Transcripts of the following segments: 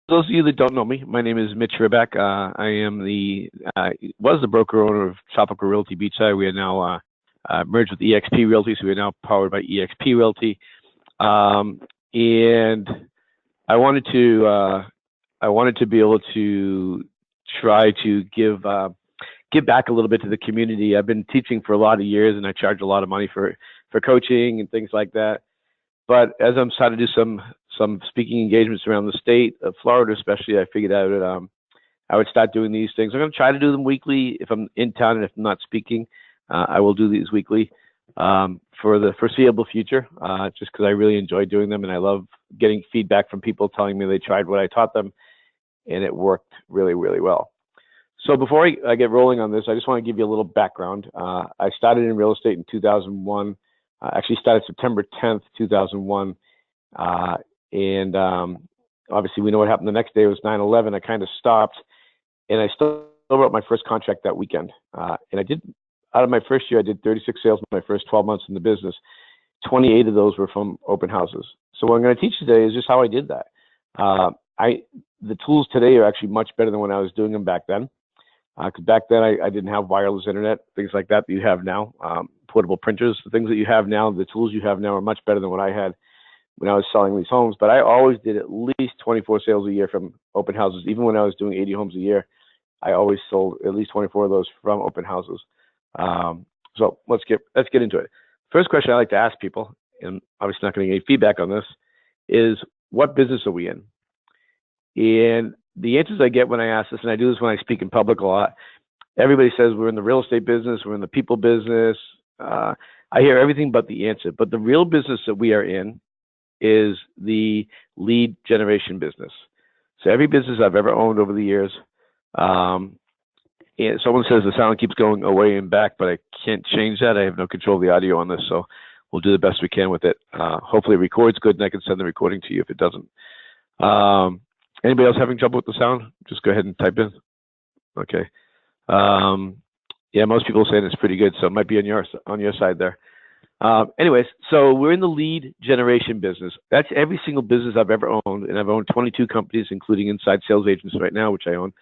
those of you that don't know me, my name is Mitch Riback. I am was the broker owner of Tropical Realty Beachside. We are now merged with EXP Realty, so we are now powered by EXP Realty. And I wanted to be able to try to give back a little bit to the community. I've been teaching for a lot of years, and I charge a lot of money for coaching and things like that. But as I'm starting to do some speaking engagements around the state of Florida, especially, I figured I would start doing these things. I'm going to try to do them weekly if I'm in town, and if I'm not speaking, I will do these weekly for the foreseeable future, just because I really enjoy doing them, and I love getting feedback from people telling me they tried what I taught them, and it worked really, really well. So before I get rolling on this, I just want to give you a little background. I started in real estate in 2001. I actually started September 10th, 2001. And obviously we know what happened the next day. It was 9/11. I kind of stopped, and I still wrote my first contract that weekend. And I did, out of my first year, I did 36 sales in my first 12 months in the business. 28 of those were from open houses. So what I'm going to teach today is just how I did that. The tools today are actually much better than when I was doing them back then. Because back then I didn't have wireless internet, things like that you have now, portable printers, the things that you have now, the tools you have now are much better than what I had when I was selling these homes. But I always did at least 24 sales a year from open houses. Even when I was doing 80 homes a year, I always sold at least 24 of those from open houses. So let's get into it. First question I like to ask people, and obviously not going to get any feedback on this, is what business are we in? And the answers I get when I ask this, and I do this when I speak in public a lot, everybody says we're in the real estate business, we're in the people business. I hear everything but the answer. But the real business that we are in is the lead generation business. So every business I've ever owned over the years, and someone says the sound keeps going away and back, but I can't change that. I have no control of the audio on this, so we'll do the best we can with it. Hopefully it records good, and I can send the recording to you if it doesn't. Anybody else having trouble with the sound? Just go ahead and type in. Okay. Yeah, most people are saying it's pretty good, so it might be on your side there. Anyways, so we're in the lead generation business. That's every single business I've ever owned, and I've owned 22 companies, including inside sales agents right now, which I own.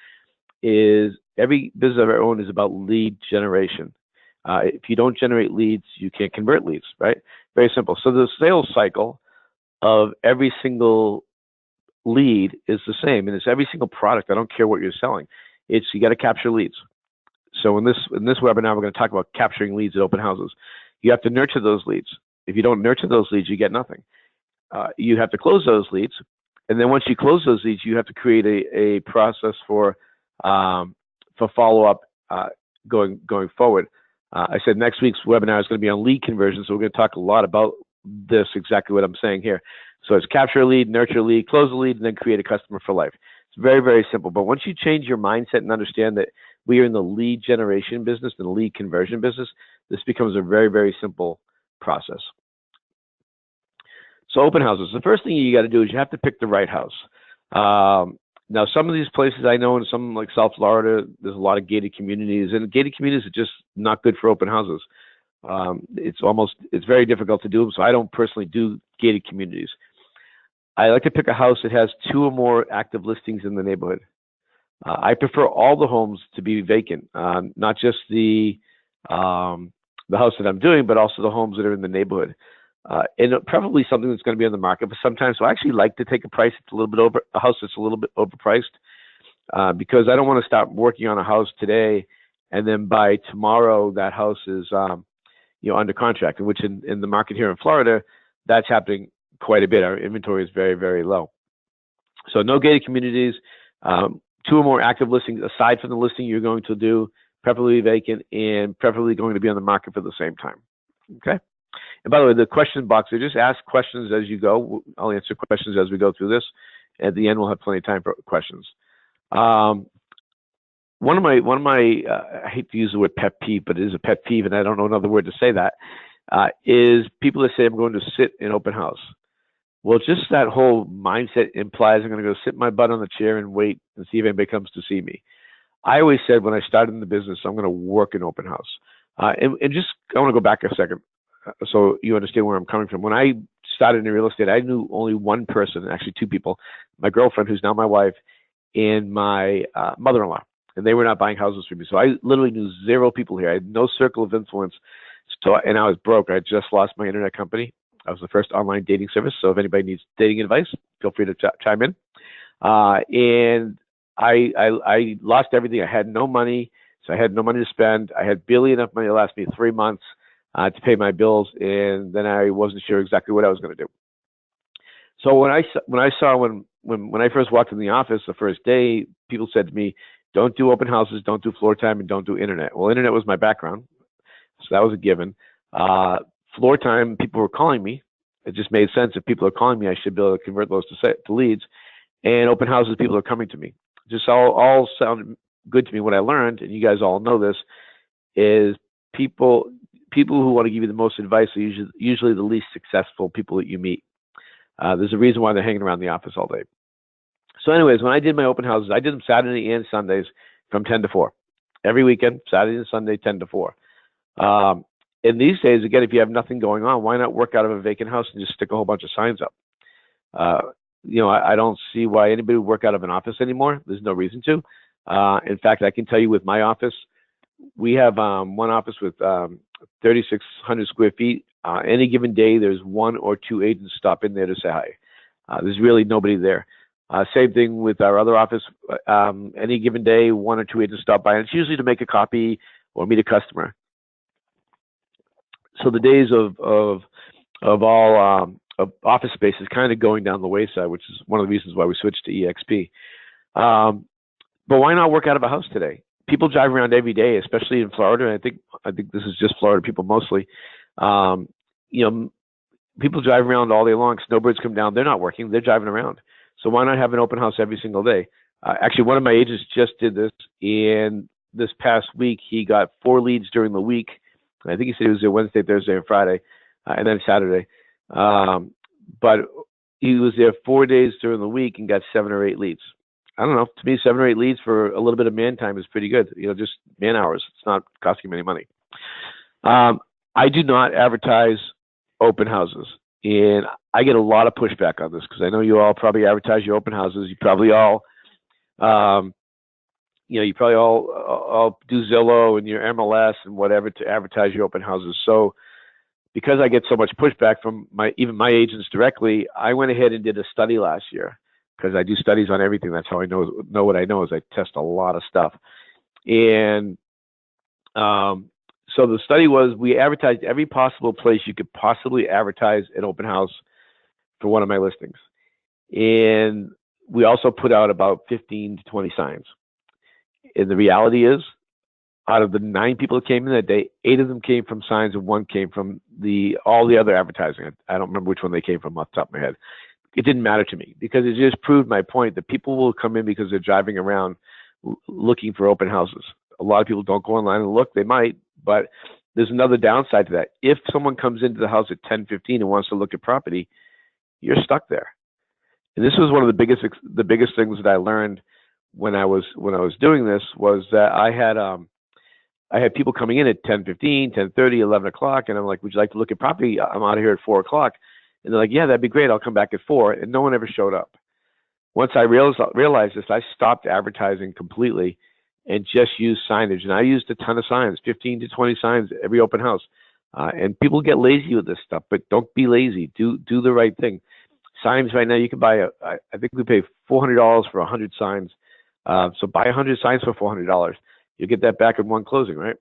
Is every business I've ever owned is about lead generation. If you don't generate leads, you can't convert leads, right? Very simple. So the sales cycle of every single lead is the same, and it's every single product. I don't care what you're selling. It's you got to capture leads. So in this webinar, we're going to talk about capturing leads at open houses. You have to nurture those leads. If you don't nurture those leads, you get nothing. You have to close those leads, and then once you close those leads, you have to create a process for follow-up going forward. I said next week's webinar is going to be on lead conversion, so we're going to talk a lot about this, exactly what I'm saying here. So it's capture a lead, nurture a lead, close a lead, and then create a customer for life. It's very, very simple. But once you change your mindset and understand that we are in the lead generation business and the lead conversion business, this becomes a very, very simple process. So open houses. The first thing you got to do is you have to pick the right house. Now, some of these places I know, in some like South Florida, there's a lot of gated communities, and gated communities are just not good for open houses. It's very difficult to do them, so I don't personally do gated communities. I like to pick a house that has 2 or more active listings in the neighborhood. I prefer all the homes to be vacant, not just the house that I'm doing, but also the homes that are in the neighborhood. And probably something that's going to be on the market for some time. So I actually like to take a price that's a house that's a little bit overpriced, because I don't want to start working on a house today and then by tomorrow that house is under contract, which in the market here in Florida, that's happening quite a bit. Our inventory is very, very low. So no gated communities, 2 or more active listings aside from the listing you're going to do, preferably vacant, and preferably going to be on the market for the same time. Okay. And by the way, the question box, they just ask questions as you go. I'll answer questions as we go through this. At the end, we'll have plenty of time for questions. One of my I hate to use the word pet peeve, but it is a pet peeve, and I don't know another word to say that, is people that say, I'm going to sit in open house. Well, just that whole mindset implies I'm going to go sit my butt on the chair and wait and see if anybody comes to see me. I always said when I started in the business, I'm going to work in open house. And just, I want to go back a second so you understand where I'm coming from. When I started in real estate, I knew only one person, actually two people, my girlfriend, who's now my wife, and my mother-in-law, and they were not buying houses for me. So I literally knew zero people here. I had no circle of influence. So, and I was broke. I just lost my internet company. I was the first online dating service. So if anybody needs dating advice, feel free to chime in. And I lost everything. I had no money, so I had no money to spend. I had barely enough money to last me 3 months to pay my bills, and then I wasn't sure exactly what I was going to do. So when I first walked in the office the first day, people said to me, "Don't do open houses, don't do floor time, and don't do internet." Well, internet was my background, so that was a given. Floor time, people were calling me. It just made sense. If people are calling me, I should be able to convert those to leads. And open houses, people are coming to me. Just all sounded good to me. What I learned, and you guys all know this, is people who want to give you the most advice are usually the least successful people that you meet. There's a reason why they're hanging around the office all day. So anyways, when I did my open houses, I did them Saturday and Sundays from 10 to 4. Every weekend, Saturday and Sunday, 10 to 4. And these days, again, if you have nothing going on, why not work out of a vacant house and just stick a whole bunch of signs up? I don't see why anybody would work out of an office anymore. There's no reason to. In fact, I can tell you with my office, we have one office with 3,600 square feet. Any given day, there's 1 or 2 agents stop in there to say hi. There's really nobody there. Same thing with our other office. Any given day, 1 or 2 agents stop by, and it's usually to make a copy or meet a customer. So the days of all of office space is kind of going down the wayside, which is one of the reasons why we switched to EXP. But why not work out of a house today? People drive around every day, especially in Florida. And I think this is just Florida people mostly. People drive around all day long. Snowbirds come down. They're not working. They're driving around. So why not have an open house every single day? Actually, one of my agents just did this, and this past week he got 4 leads during the week. I think he said he was there Wednesday, Thursday, and Friday, and then Saturday. But he was there 4 days during the week and got 7 or 8 leads. I don't know. To me, 7 or 8 leads for a little bit of man time is pretty good. Just man hours. It's not costing him any money. I do not advertise open houses, and I get a lot of pushback on this because I know you all probably advertise your open houses. You probably all, you probably all do Zillow and your MLS and whatever to advertise your open houses. So because I get so much pushback from even my agents directly, I went ahead and did a study last year because I do studies on everything. That's how I know what I know is I test a lot of stuff. And so the study was we advertised every possible place you could possibly advertise an open house for one of my listings. And we also put out about 15 to 20 signs. And the reality is, out of the 9 people that came in that day, 8 of them came from signs and 1 came from all the other advertising. I don't remember which one they came from off the top of my head. It didn't matter to me because it just proved my point that people will come in because they're driving around looking for open houses. A lot of people don't go online and look. They might, but there's another downside to that. If someone comes into the house at 10:15 and wants to look at property, you're stuck there. And this was one of the biggest things that I learned when I was doing this was that I had people coming in at 10:15, 10:30, 11 o'clock, and I'm like, "Would you like to look at property? I'm out of here at 4 o'clock." And they're like, "Yeah, that'd be great. I'll come back at 4." And no one ever showed up. Once I realized this, I stopped advertising completely and just used signage. And I used a ton of signs, 15 to 20 signs every open house. And people get lazy with this stuff, but don't be lazy. Do the right thing. Signs right now, you can buy I think we pay $400 for 100 signs. So buy 100 signs for $400. You'll get that back in one closing, right?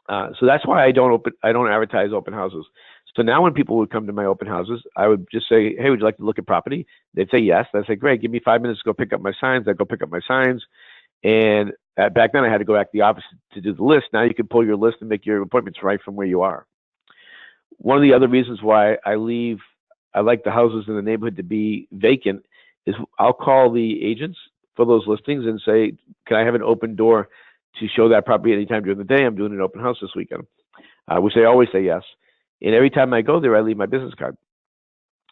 So that's why I don't advertise open houses. So now when people would come to my open houses, I would just say, "Hey, would you like to look at property?" They'd say yes. I'd say, "Great, give me 5 minutes to go pick up my signs." I'd go pick up my signs. And back then I had to go back to the office to do the list. Now you can pull your list and make your appointments right from where you are. One of the other reasons why I like the houses in the neighborhood to be vacant is I'll call the agents for those listings and say, "Can I have an open door to show that property anytime during the day? I'm doing an open house this weekend," which they always say yes. And every time I go there, I leave my business card.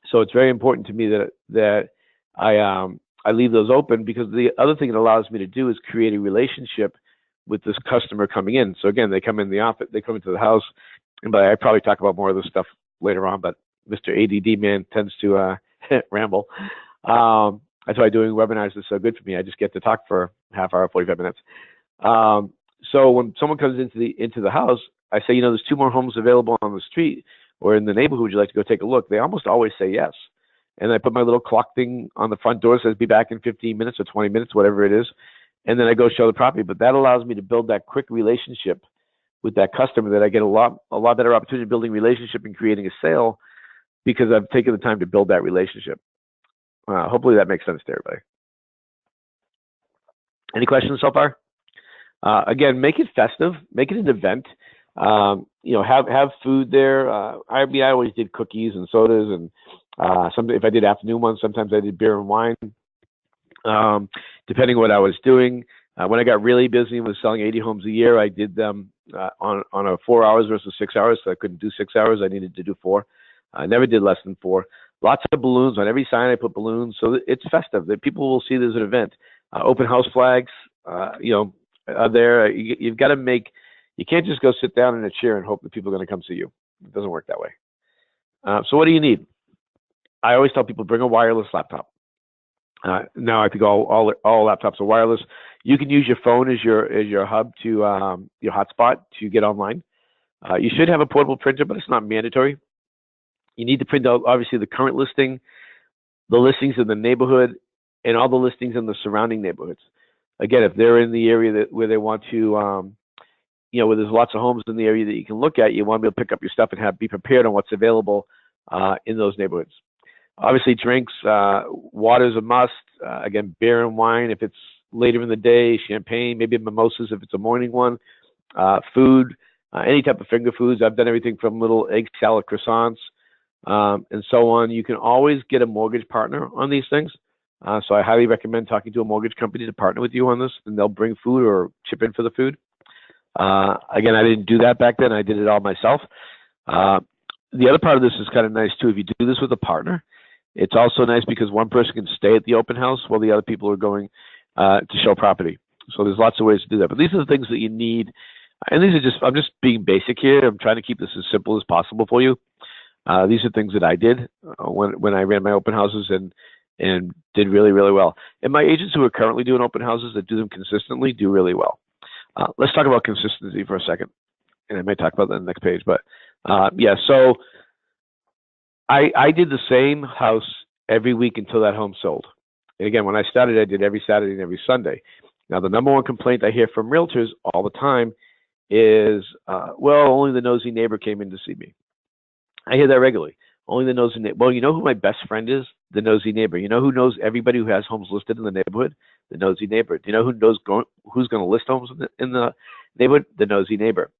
So it's very important to me that I leave those open because the other thing it allows me to do is create a relationship with this customer coming in. So again, they come in the office, they come into the house, and I probably talk about more of this stuff later on, but Mr. ADD man tends to ramble. That's why doing webinars is so good for me. I just get to talk for half hour, 45 minutes. So when someone comes into the house, I say, there's 2 more homes available on the street or in the neighborhood. Would you like to go take a look? They almost always say yes. And I put my little clock thing on the front door, says be back in 15 minutes or 20 minutes, whatever it is. And then I go show the property. But that allows me to build that quick relationship with that customer, that I get a lot better opportunity building relationship and creating a sale because I've taken the time to build that relationship. Hopefully that makes sense to everybody. Any questions so far? Again, make it festive, make it an event. Have food there. I always did cookies and sodas, and if I did afternoon ones, sometimes I did beer and wine, depending on what I was doing. When I got really busy and was selling 80 homes a year, I did them on a 4 hours versus 6 hours. So I couldn't do 6 hours. I needed to do 4. I never did less than 4. Lots of balloons on every sign. I put balloons, so it's festive. That people will see there's an event. Open house flags, are there. You've got to make. You can't just go sit down in a chair and hope that people are going to come see you. It doesn't work that way. So what do you need? I always tell people, bring a wireless laptop. Now I think all laptops are wireless. You can use your phone as your hub to your hotspot to get online. You should have a portable printer, but it's not mandatory. You need to print out obviously the current listing, the listings in the neighborhood, and all the listings in the surrounding neighborhoods. Again, if they're in the area where they want to, where there's lots of homes in the area that you can look at, you want to be able to pick up your stuff and be prepared on what's available in those neighborhoods. Obviously, drinks, water is a must. Again, beer and wine if it's later in the day, champagne, maybe mimosas if it's a morning one. Food, any type of finger foods. I've done everything from little egg salad croissants and so on. You can always get a mortgage partner on these things. So I highly recommend talking to a mortgage company to partner with you on this, and they'll bring food or chip in for the food. Again, I didn't do that back then. I did it all myself. The other part of this is kind of nice too. If you do this with a partner, it's also nice because one person can stay at the open house while the other people are going to show property. So there's lots of ways to do that. But these are the things that you need. And these are I'm just being basic here. I'm trying to keep this as simple as possible for you. These are things that I did when I ran my open houses and did really, really well. And my agents who are currently doing open houses that do them consistently do really well. Let's talk about consistency for a second. And I may talk about that on the next page. But so I did the same house every week until that home sold. And again, when I started, I did every Saturday and every Sunday. Now, the number one complaint I hear from realtors all the time is, only the nosy neighbor came in to see me. I hear that regularly. Only the nosy neighbor. Well, you know who my best friend is? The nosy neighbor. You know who knows everybody who has homes listed in the neighborhood? The nosy neighbor. Do you know who knows who's going to list homes in the neighborhood? The nosy neighbor.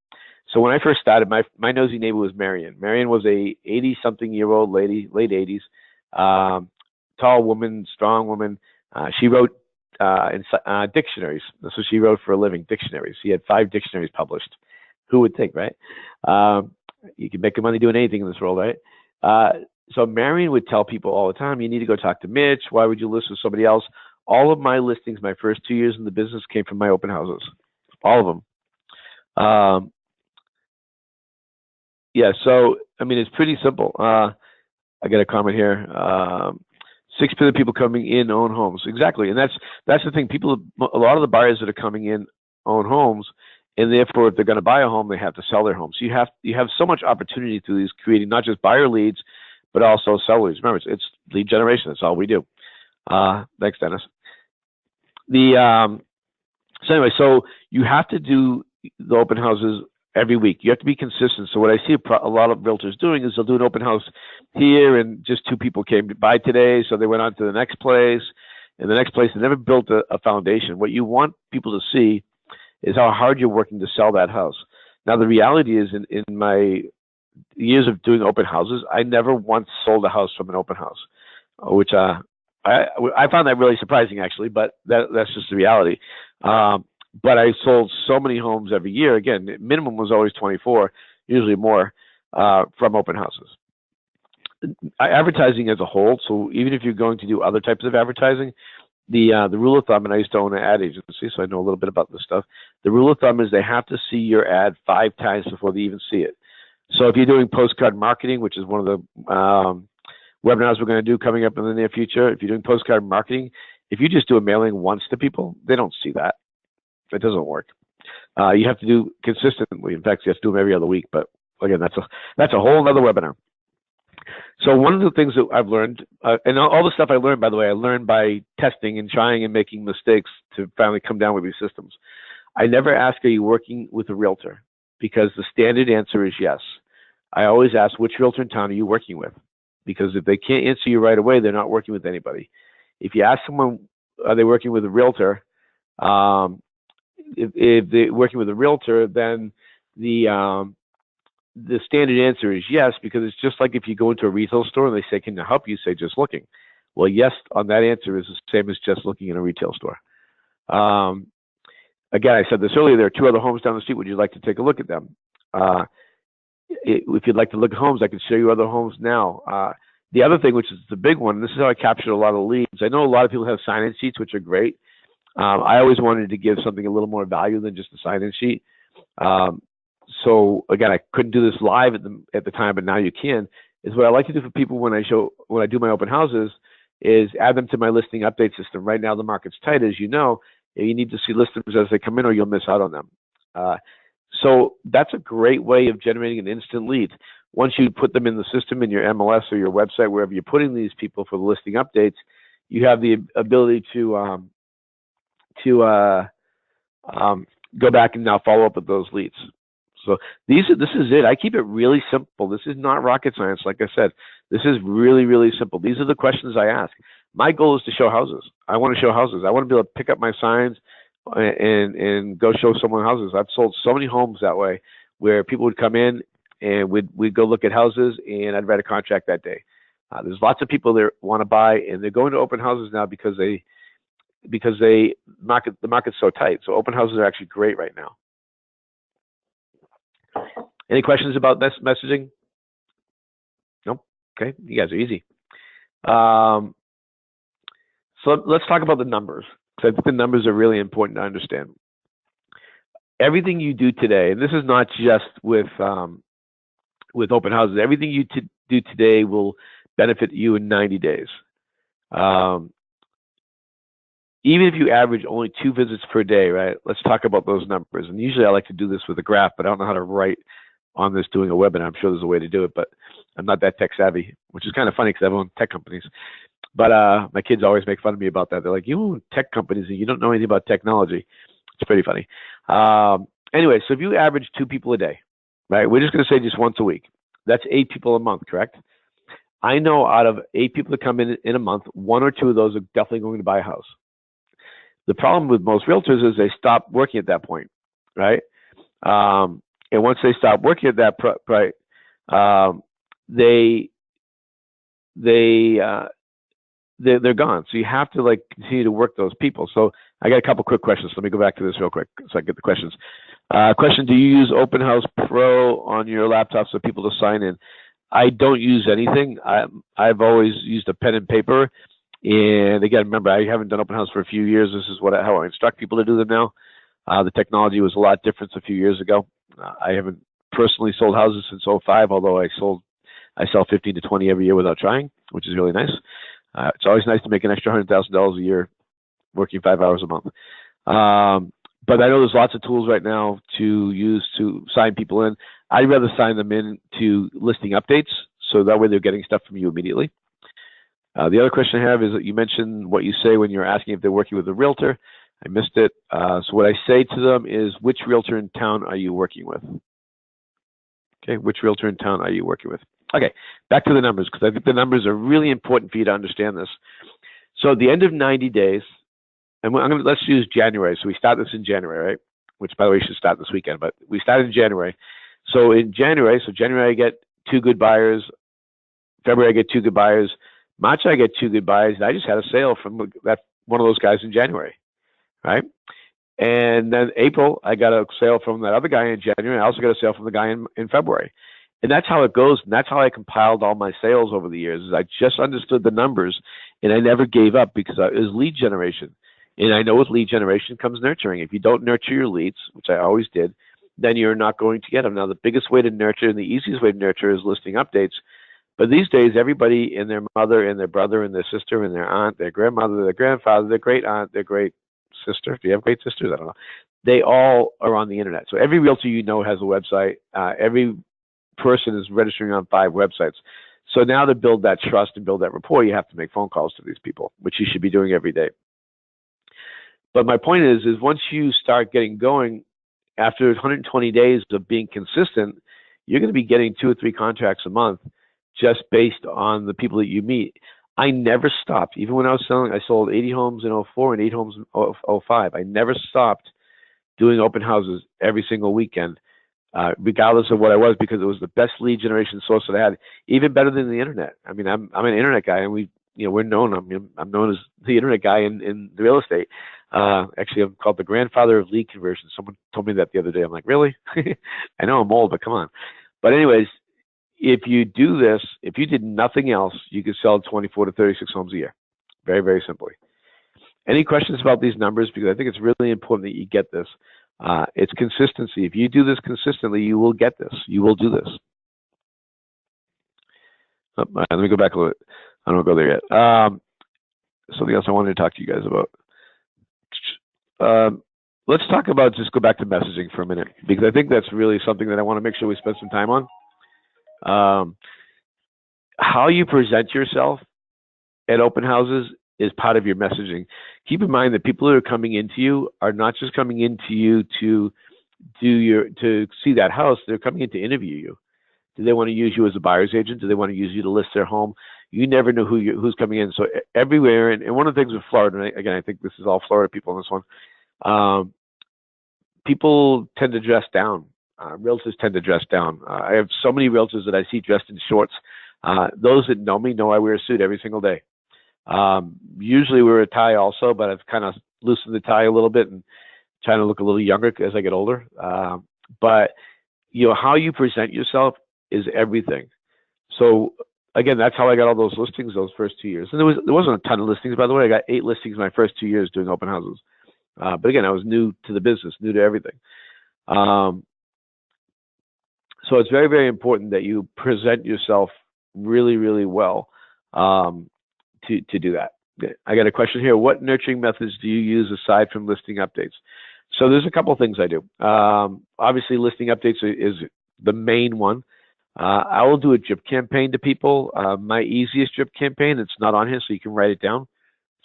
So when I first started, my nosy neighbor was Marion. Marion was a 80-something-year-old lady, late 80s, tall woman, strong woman. She wrote in dictionaries. That's what she wrote for a living, dictionaries. She had 5 dictionaries published. Who would think, right? You can make money doing anything in this world, right? So Marion would tell people all the time, you need to go talk to Mitch. Why would you list with somebody else? All of my listings, my first 2 years in the business, came from my open houses. All of them. So, I mean, it's pretty simple. I got a comment here. 6% of people coming in own homes. Exactly. And that's the thing. A lot of the buyers that are coming in own homes, and therefore, if they're going to buy a home, they have to sell their home. So you have so much opportunity through these, creating not just buyer leads, but also seller leads. Remember, it's lead generation. That's all we do. Thanks, Dennis. So you have to do the open houses every week. You have to be consistent. So what I see a lot of realtors doing is they'll do an open house here, and just 2 people came to buy today, so they went on to the next place, and the next place they never built a foundation. What you want people to see is how hard you're working to sell that house. Now, the reality is, in my years of doing open houses, I never once sold a house from an open house, which I found that really surprising, actually, but that's just the reality. But I sold so many homes every year. Again, minimum was always 24, usually more, from open houses. Advertising as a whole, so even if you're going to do other types of advertising, the rule of thumb, and I used to own an ad agency, so I know a little bit about this stuff. The rule of thumb is they have to see your ad 5 times before they even see it. So if you're doing postcard marketing, which is one of the webinars we're going to do coming up in the near future, if you're doing postcard marketing, if you just do a mailing once to people, they don't see that. It doesn't work. You have to do consistently. In fact, you have to do them every other week. But again, that's a whole other webinar. So one of the things that I've learned, and all the stuff I learned, by the way, I learned by testing and trying and making mistakes to finally come down with these systems. I never ask, are you working with a realtor? Because the standard answer is yes. I always ask, which realtor in town are you working with? Because if they can't answer you right away, they're not working with anybody. If you ask someone, are they working with a realtor? If they're working with a realtor, then the standard answer is yes, because it's just like if you go into a retail store and they say, can I help you? Say, just looking. Well, yes on that answer is the same as just looking in a retail store. Again, I said this earlier, there are 2 other homes down the street. Would you like to take a look at them? If you'd like to look at homes, I can show you other homes now. The other thing, which is the big one, this is how I captured a lot of leads. I know a lot of people have sign-in sheets, which are great. I always wanted to give something a little more value than just a sign-in sheet. So again, I couldn't do this live at the time, but now you can. Is what I like to do for people when I do my open houses is add them to my listing update system. Right now the market's tight, as you know. You need to see listings as they come in, or you'll miss out on them. So that's a great way of generating an instant lead. Once you put them in the system in your MLS or your website, wherever you're putting these people for the listing updates, you have the ability to go back and now follow up with those leads. So this is it. I keep it really simple. This is not rocket science, like I said. This is really, really simple. These are the questions I ask. My goal is to show houses. I want to show houses. I want to be able to pick up my signs and go show someone houses. I've sold so many homes that way, where people would come in and we'd go look at houses, and I'd write a contract that day. There's lots of people that want to buy, and they're going to open houses now because the market's so tight. So open houses are actually great right now. Any questions about this messaging? Nope. Okay, you guys are easy. So let's talk about the numbers, because I think the numbers are really important to understand. Everything you do today, and this is not just with open houses, everything you do today will benefit you in 90 days. Even if you average only 2 visits per day, right? Let's talk about those numbers. And usually I like to do this with a graph, but I don't know how to write on this doing a webinar. I'm sure there's a way to do it, but I'm not that tech savvy, which is kind of funny because I own tech companies. But my kids always make fun of me about that. They're like, you own tech companies and you don't know anything about technology. It's pretty funny. Anyway, so if you average 2 people a day, right? We're just going to say just once a week. That's 8 people a month, correct? I know out of 8 people that come in a month, 1 or 2 of those are definitely going to buy a house. The problem with most realtors is they stop working at that point, right? And once they stop working at that point, they're gone. So you have to like continue to work those people. So I got a couple quick questions. Let me go back to this real quick so I get the questions. Question: do you use Open House Pro on your laptop so people to sign in? I don't use anything. I've always used a pen and paper. And again, remember, I haven't done open house for a few years. This is how I instruct people to do them now. The technology was a lot different a few years ago. I haven't personally sold houses since 2005, although I sell 15 to 20 every year without trying, which is really nice. It's always nice to make an extra $100,000 a year working 5 hours a month. But I know there's lots of tools right now to use to sign people in. I'd rather sign them in to listing updates, so that way they're getting stuff from you immediately. The other question I have is that you mentioned what you say when you're asking if they're working with a realtor. I missed it. So what I say to them is, which realtor in town are you working with? Okay, which realtor in town are you working with? Okay, back to the numbers, because I think the numbers are really important for you to understand this. So at the end of 90 days, and let's use January. So we start this in January, right? Which, by the way, should start this weekend, but we start in January. So in January, I get 2 good buyers. February, I get 2 good buyers. March, I get 2 good buyers, and I just had a sale from one of those guys in January, right? And then April, I got a sale from that other guy in January. I also got a sale from the guy in February. And that's how it goes, and that's how I compiled all my sales over the years, is I just understood the numbers, and I never gave up because it was lead generation. And I know with lead generation comes nurturing. If you don't nurture your leads, which I always did, then you're not going to get them. Now, the biggest way to nurture and the easiest way to nurture is listing updates. But these days, everybody and their mother and their brother and their sister and their aunt, their grandmother, their grandfather, their great aunt, their great sister. Do you have great sisters? I don't know. They all are on the internet. So every realtor you know has a website. Every person is registering on 5 websites. So now to build that trust and build that rapport, you have to make phone calls to these people, which you should be doing every day. But my point is once you start getting going, after 120 days of being consistent, you're going to be getting 2 or 3 contracts a month just based on the people that you meet. I never stopped. Even when I was selling, I sold 80 homes in 04 and 8 homes in 05. I never stopped doing open houses every single weekend, regardless of what I was, because it was the best lead generation source that I had, even better than the internet. I mean, I'm an internet guy, and we're known. I'm known as the internet guy in the real estate. Actually, I'm called the grandfather of lead conversion. Someone told me that the other day. I'm like, really? I know I'm old, but come on. But anyways, if you do this, if you did nothing else, you could sell 24 to 36 homes a year. Very, very simply. Any questions about these numbers? Because I think it's really important that you get this. It's consistency. If you do this consistently, you will get this. You will do this. Oh, let me go back a little bit. I don't go there yet. Something else I wanted to talk to you guys about. Let's talk about, just go back to messaging for a minute, because I think that's really something that I want to make sure we spend some time on. How you present yourself at open houses is part of your messaging. Keep in mind that people who are coming into you are not just coming into you to see that house. They're coming in to interview you. Do they want to use you as a buyer's agent? Do they want to use you to list their home? You never know who's coming in. So everywhere, and one of the things with Florida, and again, I think this is all Florida people in this one, people tend to dress down. Realtors tend to dress down. I have so many realtors that I see dressed in shorts. Those that know me know I wear a suit every single day. Usually wear a tie also, but I've kind of loosened the tie a little bit and trying to look a little younger as I get older. But how you present yourself is everything. So again, that's how I got all those listings those first 2 years. And there wasn't a ton of listings, by the way. I got 8 listings my first 2 years doing open houses. But again, I was new to the business, new to everything. So it's very, very important that you present yourself really, really well to do that. I got a question here. What nurturing methods do you use aside from listing updates? So there's a couple of things I do. Obviously, listing updates is the main one. I will do a drip campaign to people. My easiest drip campaign, it's not on here, so you can write it down.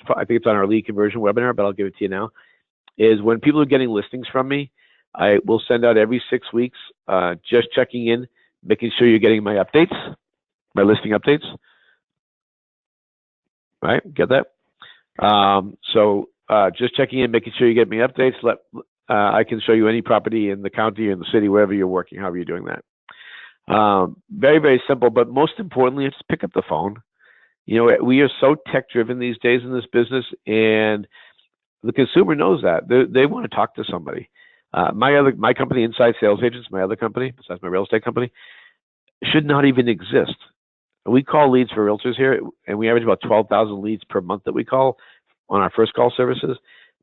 I think it's on our lead conversion webinar, but I'll give it to you now, is when people are getting listings from me, I will send out every 6 weeks, just checking in, making sure you're getting my updates, my listing updates. Right? Get that? So just checking in, making sure you get me updates. I can show you any property in the county or in the city, wherever you're working, however you're doing that. Very, very simple, but most importantly, it's pick up the phone. We are so tech-driven these days in this business, and the consumer knows that. They want to talk to somebody. My company, Inside Sales Agents, my other company, besides my real estate company, should not even exist. We call leads for realtors here, and we average about 12,000 leads per month that we call on our first call services,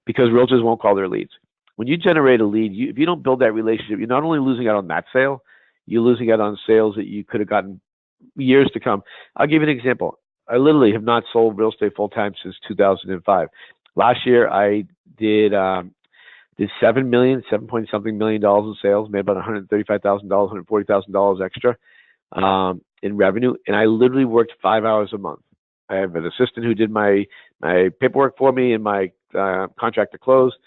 because realtors won't call their leads. When you generate a lead, if you don't build that relationship, you're not only losing out on that sale, you're losing out on sales that you could have gotten years to come. I'll give you an example. I literally have not sold real estate full-time since 2005. Last year, I did $7 point something million in sales, made about $135,000, $140,000 extra in revenue, and I literally worked 5 hours a month. I have an assistant who did my paperwork for me and my contract to close,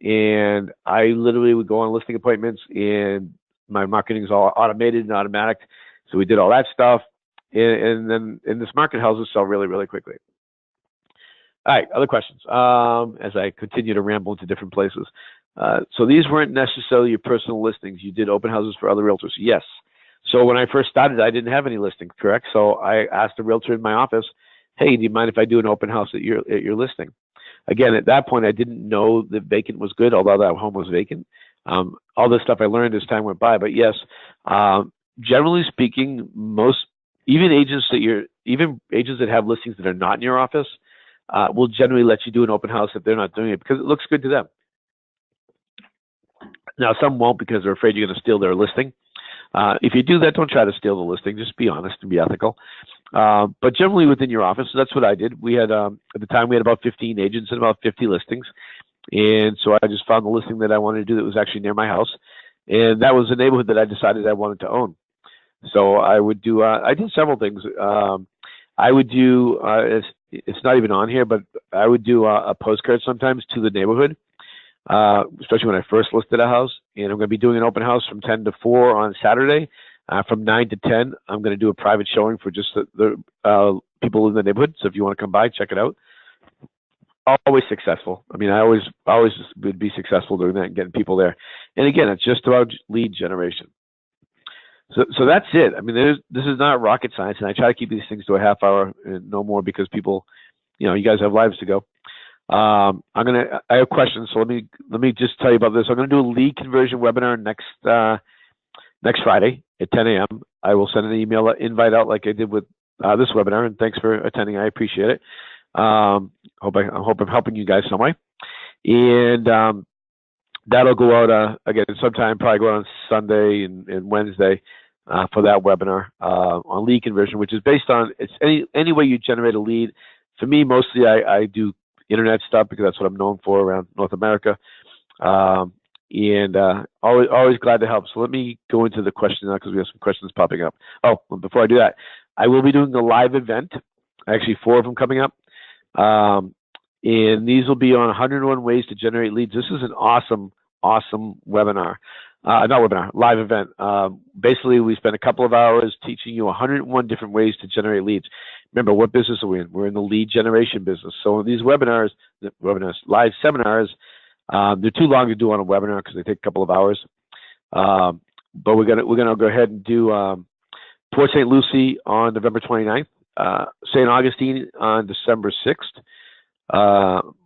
and I literally would go on listing appointments, and my marketing is all automated and automatic, so we did all that stuff, and then in this market, houses sell really, really quickly. All right, other questions as I continue to ramble into different places. So these weren't necessarily your personal listings. You did open houses for other realtors. Yes. So when I first started, I didn't have any listings, correct? So I asked a realtor in my office, hey, do you mind if I do an open house at your listing? Again, at that point, I didn't know that vacant was good, although that home was vacant. All this stuff I learned as time went by. But yes, generally speaking, even agents that have listings that are not in your office will generally let you do an open house if they're not doing it, because it looks good to them. Now, some won't because they're afraid you're going to steal their listing. If you do that, don't try to steal the listing. Just be honest and be ethical. But generally within your office, so that's what I did. We had, at the time, we had about 15 agents and about 50 listings. And so I just found the listing that I wanted to do that was actually near my house. And that was a neighborhood that I decided I wanted to own. So I would do, I did several things. I would do, it's not even on here, but I would do a postcard sometimes to the neighborhood, especially when I first listed a house. And I'm going to be doing an open house from 10 to 4 on Saturday. From 9 to 10, I'm going to do a private showing for just the people in the neighborhood. So if you want to come by, check it out. Always successful. I mean, I always would be successful doing that and getting people there. And again, it's just about lead generation. So that's it. I mean, this is not rocket science, and I try to keep these things to a half hour and no more because people, you guys have lives to go. I have questions, so let me just tell you about this. I'm going to do a lead conversion webinar next Friday at 10 a.m. I will send an email invite out like I did with this webinar, and thanks for attending. I appreciate it. I hope I'm helping you guys some way. And that'll go out again sometime, probably go out on Sunday and Wednesday for that webinar on lead conversion, which is based on it's any way you generate a lead. For me, mostly I do internet stuff because that's what I'm known for around North America. And always glad to help. So let me go into the question now because we have some questions popping up. Oh, well, before I do that, I will be doing a live event. Actually, 4 of them coming up. And these will be on 101 ways to generate leads. This is an awesome webinar. Not webinar, live event. Basically, we spent a couple of hours teaching you 101 different ways to generate leads. Remember, what business are we in? We're in the lead generation business. So these live seminars, they're too long to do on a webinar because they take a couple of hours. But we're gonna go ahead and do Port St. Lucie on November 29th, St. Augustine on December 6th.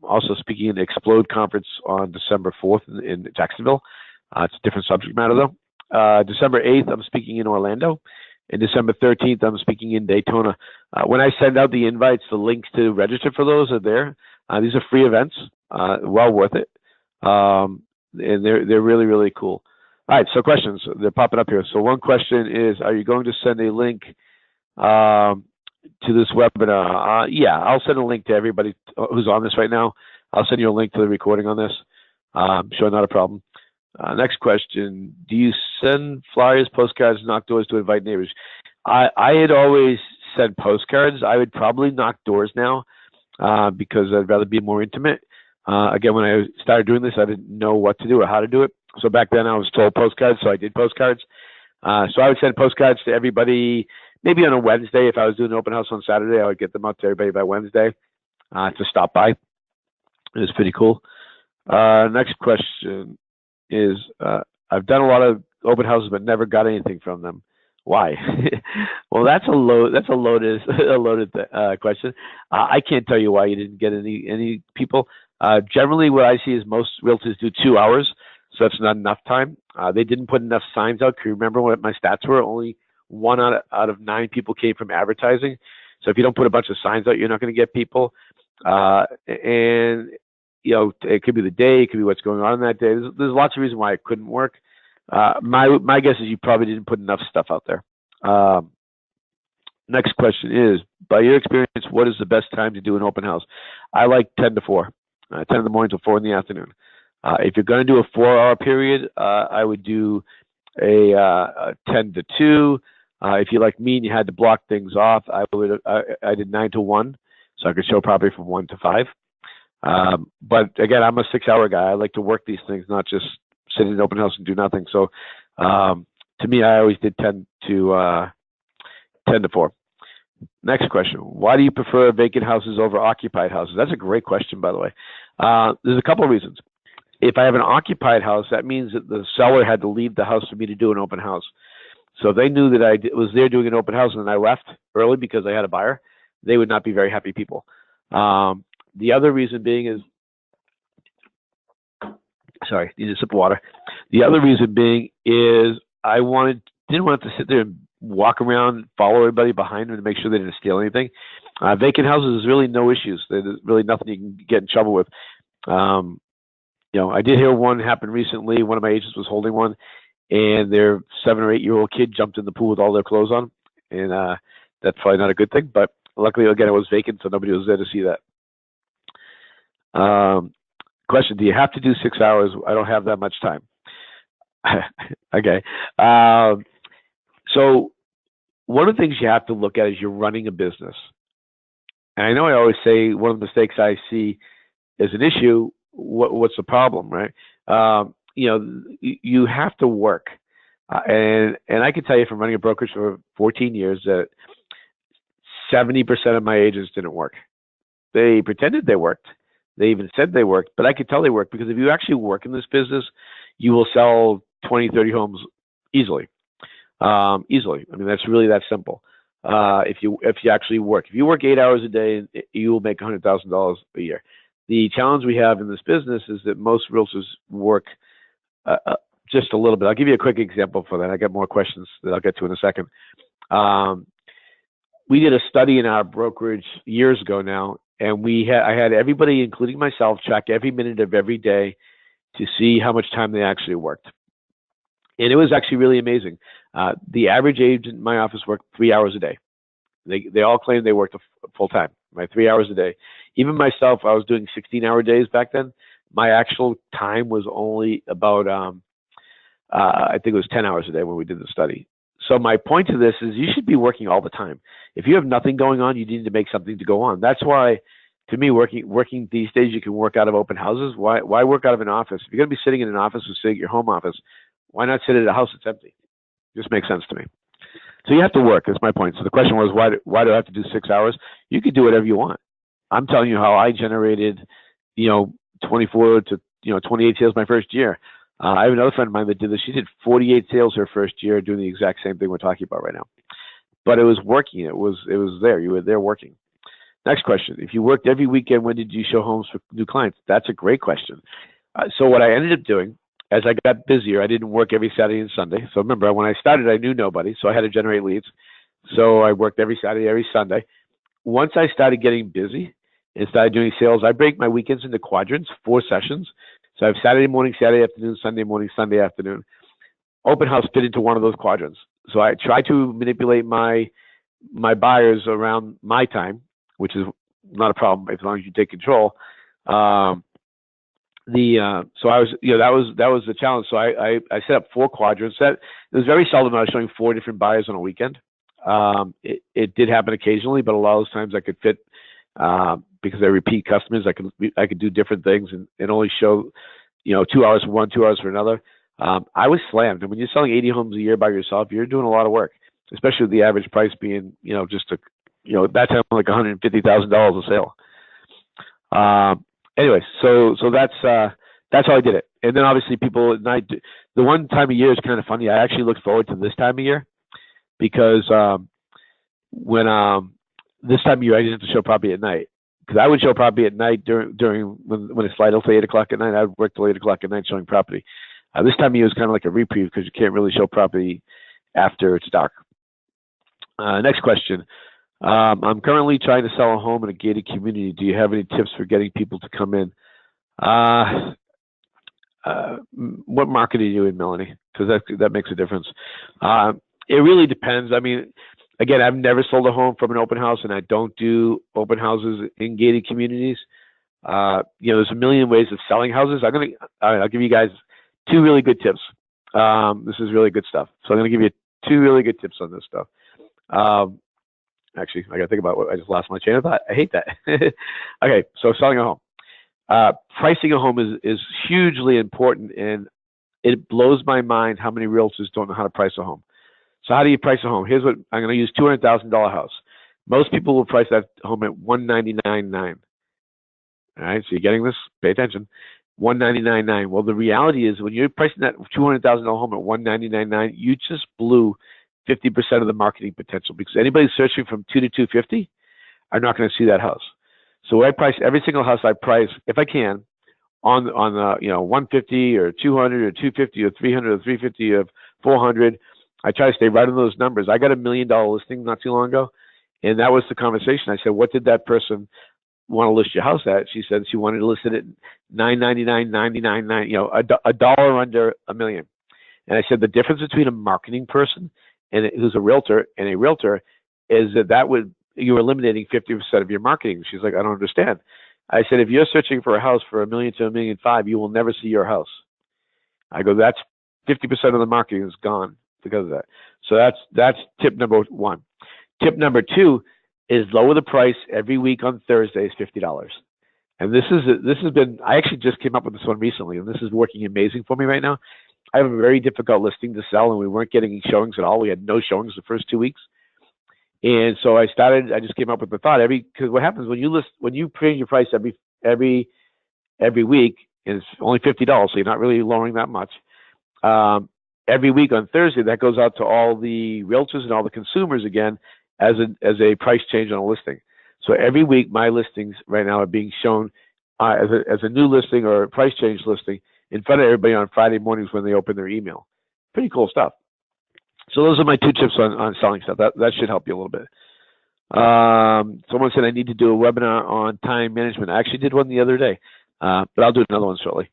Also speaking in the Explode conference on December 4th in Jacksonville. It's a different subject matter though. December 8th, I'm speaking in Orlando. And December 13th, I'm speaking in Daytona. When I send out the invites, the links to register for those are there. These are free events, well worth it. And they're really, really cool. All right, so questions, they're popping up here. So one question is, are you going to send a link to this webinar? Yeah, I'll send a link to everybody who's on this right now. I'll send you a link to the recording on this. Sure, not a problem. Next question, do you send flyers, postcards, knock doors to invite neighbors? I had always sent postcards. I would probably knock doors now because I'd rather be more intimate. Again, when I started doing this, I didn't know what to do or how to do it. So back then I was told postcards, so I did postcards. So I would send postcards to everybody, maybe on a Wednesday. If I was doing an open house on Saturday, I would get them out to everybody by Wednesday to stop by. It was pretty cool. Next question is, I've done a lot of open houses but never got anything from them. Why? Well, that's a loaded question. I can't tell you why you didn't get any people. Generally, what I see is most realtors do 2 hours, so that's not enough time. They didn't put enough signs out. Can you remember what my stats were? Only 1 out of 9 people came from advertising. So if you don't put a bunch of signs out, you're not going to get people. And it could be the day, it could be what's going on that day. There's lots of reasons why it couldn't work. My guess is you probably didn't put enough stuff out there. Next question is, by your experience, what is the best time to do an open house? I like 10 to 4, 10 in the morning to 4 in the afternoon. If you're going to do a 4-hour period, I would do a 10 to 2. If you like me and you had to block things off, I did 9 to 1, so I could show property from 1 to 5. But again, I'm a 6-hour guy. I like to work these things, not just sit in an open house and do nothing. So to me, I always did 10 to 4. Next question. Why do you prefer vacant houses over occupied houses? That's a great question, by the way. There's a couple of reasons. If I have an occupied house, that means that the seller had to leave the house for me to do an open house. So if they knew that I was there doing an open house and then I left early because I had a buyer, they would not be very happy people. The other reason being is, sorry, need a sip of water. The other reason being is I didn't want to sit there and walk around, follow everybody behind them to make sure they didn't steal anything. Vacant houses is really no issues. There's really nothing you can get in trouble with. I did hear one happen recently. One of my agents was holding one, and their 7 or 8 year old kid jumped in the pool with all their clothes on, and that's probably not a good thing. But luckily, again, it was vacant, so nobody was there to see that. Question: do you have to do 6 hours? I don't have that much time. Okay. So one of the things you have to look at is you're running a business. And I know I always say one of the mistakes I see as an issue, what's the problem, right? You have to work. And I can tell you from running a brokerage for 14 years that 70% of my agents didn't work. They pretended they worked. They even said they worked, but I could tell they worked because if you actually work in this business, you will sell 20, 30 homes easily. Easily. I mean, that's really that simple. If you actually work, if you work 8 hours a day, you will make $100,000 a year. The challenge we have in this business is that most realtors work just a little bit. I'll give you a quick example for that. I got more questions that I'll get to in a second. We did a study in our brokerage years ago now, and I had everybody, including myself, track every minute of every day to see how much time they actually worked. And it was actually really amazing. The average agent in my office worked 3 hours a day. They all claimed they worked full time, right? 3 hours a day. Even myself, I was doing 16-hour days back then. My actual time was only about, I think it was 10 hours a day when we did the study. So my point to this is you should be working all the time. If you have nothing going on, you need to make something to go on. That's why, to me, working these days, you can work out of open houses. Why work out of an office? If you're going to be sitting in an office or sitting at your home office, why not sit at a house that's empty? Just makes sense to me. So you have to work. That's my point. So the question was, why do I have to do 6 hours? You could do whatever you want. I'm telling you how I generated, 24 to 28 sales my first year. I have another friend of mine that did this. She did 48 sales her first year, doing the exact same thing we're talking about right now. But it was working. It was there. You were there working. Next question: if you worked every weekend, when did you show homes for new clients? That's a great question. So what I ended up doing, as I got busier, I didn't work every Saturday and Sunday. So remember, when I started, I knew nobody, so I had to generate leads. So I worked every Saturday, every Sunday. Once I started getting busy and started doing sales, I break my weekends into quadrants, 4 sessions. So I have Saturday morning, Saturday afternoon, Sunday morning, Sunday afternoon. Open house fit into one of those quadrants. So I try to manipulate my buyers around my time, which is not a problem as long as you take control. So I was, that was the challenge. So I set up 4 quadrants. It was very seldom I was showing 4 different buyers on a weekend. It did happen occasionally, but a lot of those times I could fit, because I repeat customers. I could do different things and only show, 2 hours for one, 2 hours for another. I was slammed. And when you're selling 80 homes a year by yourself, you're doing a lot of work, especially with the average price being, just at that time like $150,000 a sale. Anyway, so that's how I did it. And then obviously people at night, the one time of year is kind of funny. I actually look forward to this time of year because when this time of year I didn't have to show property at night. Because I would show property at night during when it's light till 8 o'clock at night. I would work till 8 o'clock at night showing property. This time of year is kind of like a reprieve because you can't really show property after it's dark. Next question. I'm currently trying to sell a home in a gated community. Do you have any tips for getting people to come in? What market are you in, Melanie? Because that makes a difference. It really depends. I mean, again, I've never sold a home from an open house, and I don't do open houses in gated communities. There's a million ways of selling houses. I'll give you guys 2 really good tips. This is really good stuff. So I'm going to give you 2 really good tips on this stuff. Actually, I got to think about what I just lost my chain of thought. I hate that. Okay, so selling a home. Pricing a home is hugely important, and it blows my mind how many realtors don't know how to price a home. So how do you price a home? Here's what I'm going to use: $200,000 house. Most people will price that home at $199,900. All right, so you're getting this? Pay attention. $199,900. Well, the reality is when you're pricing that $200,000 home at $199,900, you just blew 50% of the marketing potential, because anybody searching from 2 to 250 are not going to see that house. So I price every single house I price, if I can, on 150 or 200 or 250 or 300 or 350 or 400. I try to stay right on those numbers. I got $1 million listing not too long ago, and that was the conversation. I said, what did that person want to list your house at? She said she wanted to list it at $999.99, a dollar under $1 million. And I said the difference between a marketing person and who's a realtor and a realtor is that you're eliminating 50% of your marketing. She's like, I don't understand. I said, if you're searching for a house for $1 million to $1.5 million, you will never see your house. I go, that's 50% of the marketing is gone because of that. So that's tip number one. Tip number two is lower the price every week on Thursdays, $50. And this has been, I actually just came up with this one recently, and this is working amazing for me right now. I have a very difficult listing to sell, and we weren't getting showings at all. We had no showings the first 2 weeks. And so I just came up with the thought because what happens when you change your price every week, and it's only $50, so you're not really lowering that much. Every week on Thursday, that goes out to all the realtors and all the consumers again as a price change on a listing. So every week, my listings right now are being shown as a new listing or a price change listing in front of everybody on Friday mornings when they open their email. Pretty cool stuff. So those are my 2 tips on selling stuff. That should help you a little bit. Someone said I need to do a webinar on time management. I actually did one the other day, but I'll do another one shortly.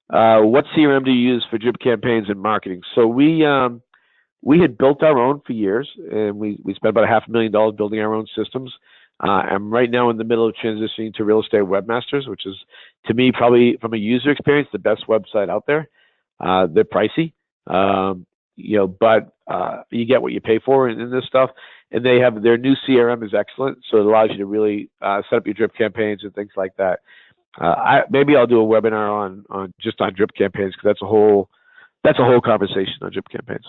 What CRM do you use for drip campaigns and marketing? So we had built our own for years, and we spent about $500,000 building our own systems. I'm right now in the middle of transitioning to Real Estate Webmasters, which is, to me, probably from a user experience, the best website out there. They're pricey, but you get what you pay for in this stuff. And they have their new CRM is excellent, so it allows you to really set up your drip campaigns and things like that. Maybe I'll do a webinar on just on drip campaigns, because that's a whole conversation on drip campaigns.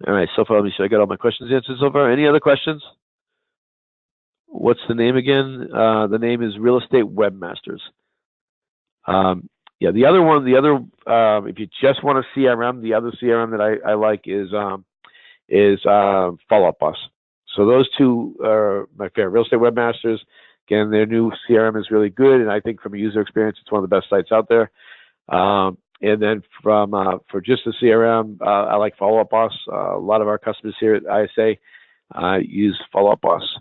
All right, so far, let me see. I got all my questions answered so far. Any other questions? What's the name again? The name is Real Estate Webmasters. Yeah, the other, if you just want a CRM, the other CRM that I like is Follow Up Boss. So those two are my favorite. Real Estate Webmasters, again, their new CRM is really good, and I think from a user experience, it's one of the best sites out there. And then for just the CRM, I like Follow Up Boss. A lot of our customers here at ISA use Follow Up Boss.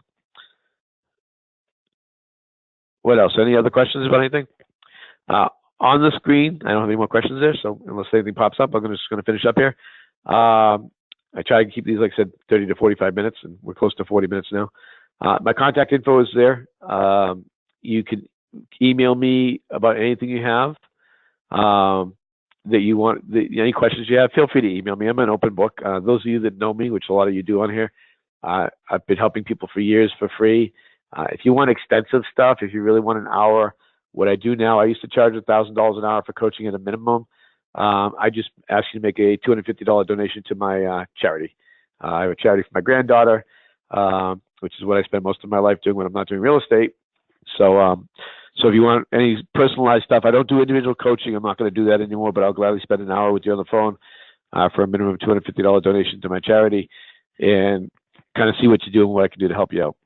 What else? Any other questions about anything? On the screen, I don't have any more questions there, so unless anything pops up, I'm just going to finish up here. I try to keep these, like I said, 30 to 45 minutes, and we're close to 40 minutes now. My contact info is there. You can email me about anything you have that you want, any questions you have, feel free to email me. I'm an open book. Those of you that know me, which a lot of you do on here, I've been helping people for years for free. If you want extensive stuff, if you really want an hour, what I do now, I used to charge $1,000 an hour for coaching at a minimum. I just ask you to make a $250 donation to my charity. I have a charity for my granddaughter, which is what I spend most of my life doing when I'm not doing real estate. So if you want any personalized stuff, I don't do individual coaching. I'm not going to do that anymore, but I'll gladly spend an hour with you on the phone for a minimum of $250 donation to my charity and kind of see what you do and what I can do to help you out.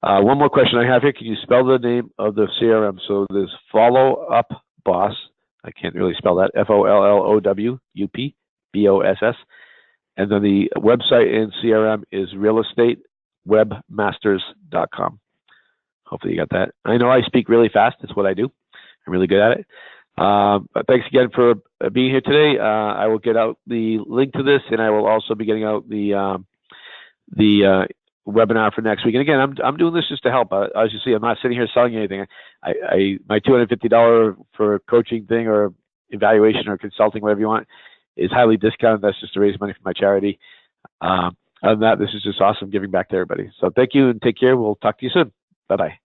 One more question I have here. Can you spell the name of the CRM? So there's Follow Up Boss. I can't really spell that. FOLLOWUP BOSS. And then the website and CRM is realestatewebmasters.com. Hopefully you got that. I know I speak really fast. That's what I do. I'm really good at it. But thanks again for being here today. I will get out the link to this, and I will also be getting out the webinar for next week. And again, I'm doing this just to help. As you see, I'm not sitting here selling you anything. My $250 for coaching thing or evaluation or consulting, whatever you want, is highly discounted. That's just to raise money for my charity. Other than that, this is just awesome giving back to everybody. So thank you and take care. We'll talk to you soon. Bye-bye.